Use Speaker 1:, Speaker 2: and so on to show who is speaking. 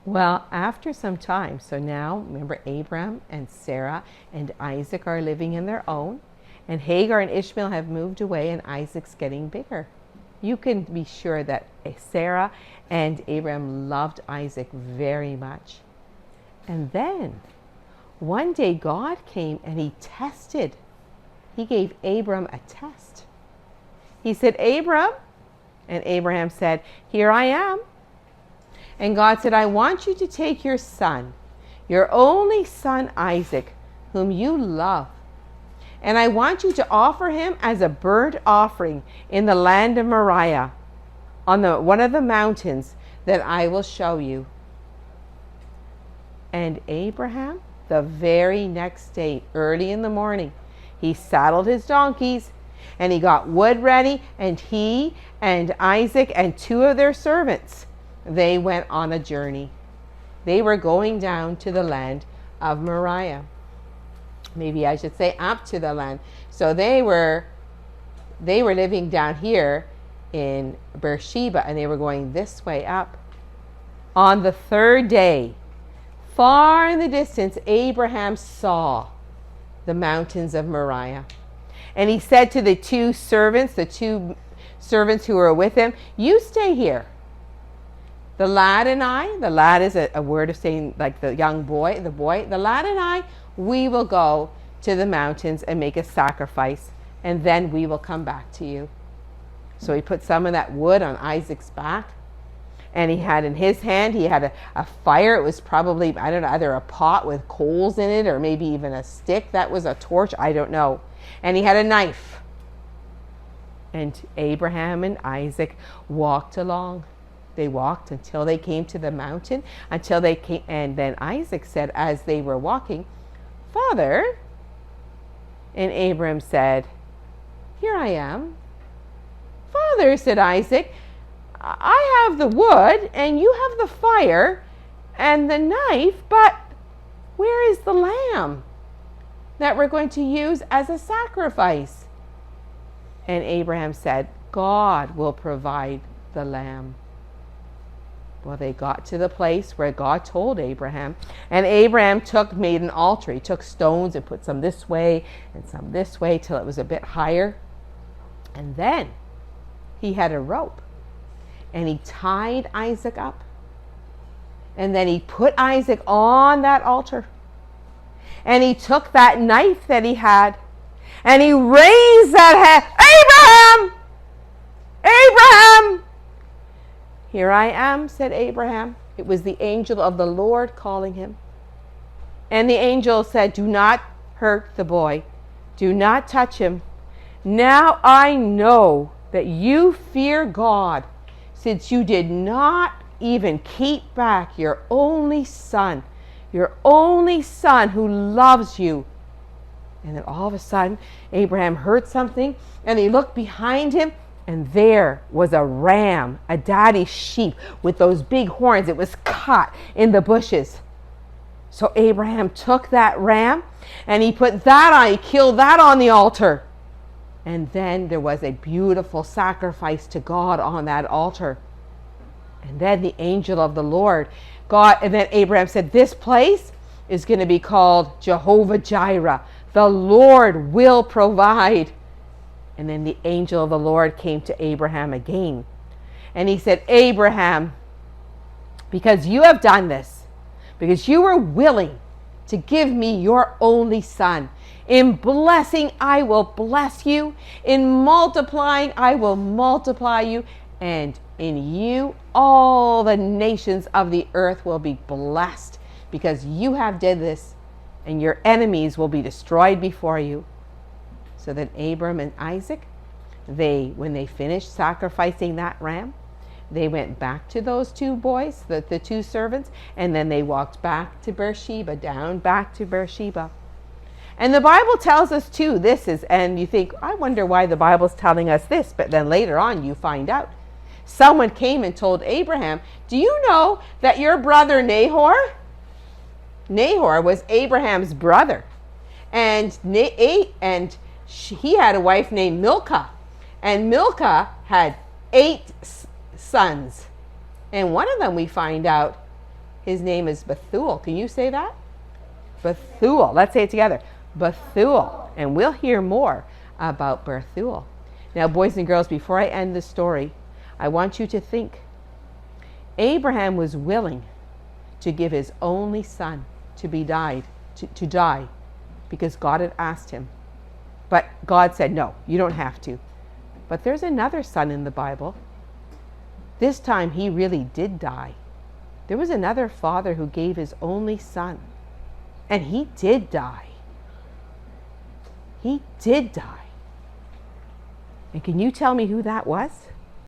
Speaker 1: Well, after some time, so now remember Abraham and Sarah and Isaac are living in their own, and Hagar and Ishmael have moved away, and Isaac's getting bigger. You can be sure that Sarah and Abraham loved Isaac very much. And then one day God came and he tested. He gave Abram a test. He said, Abram, and Abraham said, here I am. And God said, I want you to take your son, your only son Isaac, whom you love, and I want you to offer him as a burnt offering in the land of Moriah, on one of the mountains that I will show you. And Abraham, the very next day, early in the morning, he saddled his donkeys and he got wood ready, and he and Isaac and two of their servants, they went on a journey. They were going down to the land of Moriah. Maybe I should say up to the land. So they were living down here in Beersheba, and they were going this way up. On the third day, far in the distance, Abraham saw the mountains of Moriah. And he said to the two servants who were with him, you stay here. The lad and I, the lad is a word of saying like the young boy, the lad and I, we will go to the mountains and make a sacrifice, and then we will come back to you. So he put some of that wood on Isaac's back, and he had in his hand, he had a fire. It was probably, I don't know, either a pot with coals in it or maybe even a stick. That was a torch, I don't know. And he had a knife. And Abraham and Isaac walked along. They walked until they came to the mountain, and then Isaac said as they were walking, Father, and Abraham said, here I am. Father, said Isaac, I have the wood and you have the fire and the knife, but where is the lamb that we're going to use as a sacrifice? And Abraham said, God will provide the lamb. Well, they got to the place where God told Abraham, and Abraham made an altar. He took stones and put some this way and some this way till it was a bit higher. And then he had a rope, and he tied Isaac up. And then he put Isaac on that altar. And he took that knife that he had, and he raised that hand. Abraham! Abraham! Here I am, said Abraham. It was the angel of the Lord calling him. And the angel said, do not hurt the boy. Do not touch him. Now I know that you fear God, since you did not even keep back your only son who loves you. And then all of a sudden, Abraham heard something, and he looked behind him, and there was a ram, a daddy sheep with those big horns. It was caught in the bushes. So Abraham took that ram, and he put that on, he killed that on the altar. And then there was a beautiful sacrifice to God on that altar. And then the angel of the Lord, and then Abraham said, this place is going to be called Jehovah Jireh. The Lord will provide. And then the angel of the Lord came to Abraham again. And he said, Abraham, because you have done this, because you were willing to give me your only son, in blessing I will bless you, in multiplying I will multiply you, and in you all the nations of the earth will be blessed, because you have did this, and your enemies will be destroyed before you. So then Abram and Isaac, when they finished sacrificing that ram, they went back to those two boys, the two servants, and then they walked back to Beersheba, down back to Beersheba. And the Bible tells us too, and you think, I wonder why the Bible's telling us this, but then later on you find out. Someone came and told Abraham, do you know that your brother Nahor was Abraham's brother, and he had a wife named Milcah, and Milcah had 8 sons, and one of them we find out His name is Bethuel. Can you say that? Bethuel. Let's say it together. Bethuel. And we'll hear more about Bethuel. Now, boys and girls, before I end the story, I want you to think. Abraham was willing to give his only son to die because God had asked him. But God said, no, you don't have to. But there's another son in the Bible. This time he really did die. There was another father who gave his only son. And he did die. He did die. And can you tell me who that was?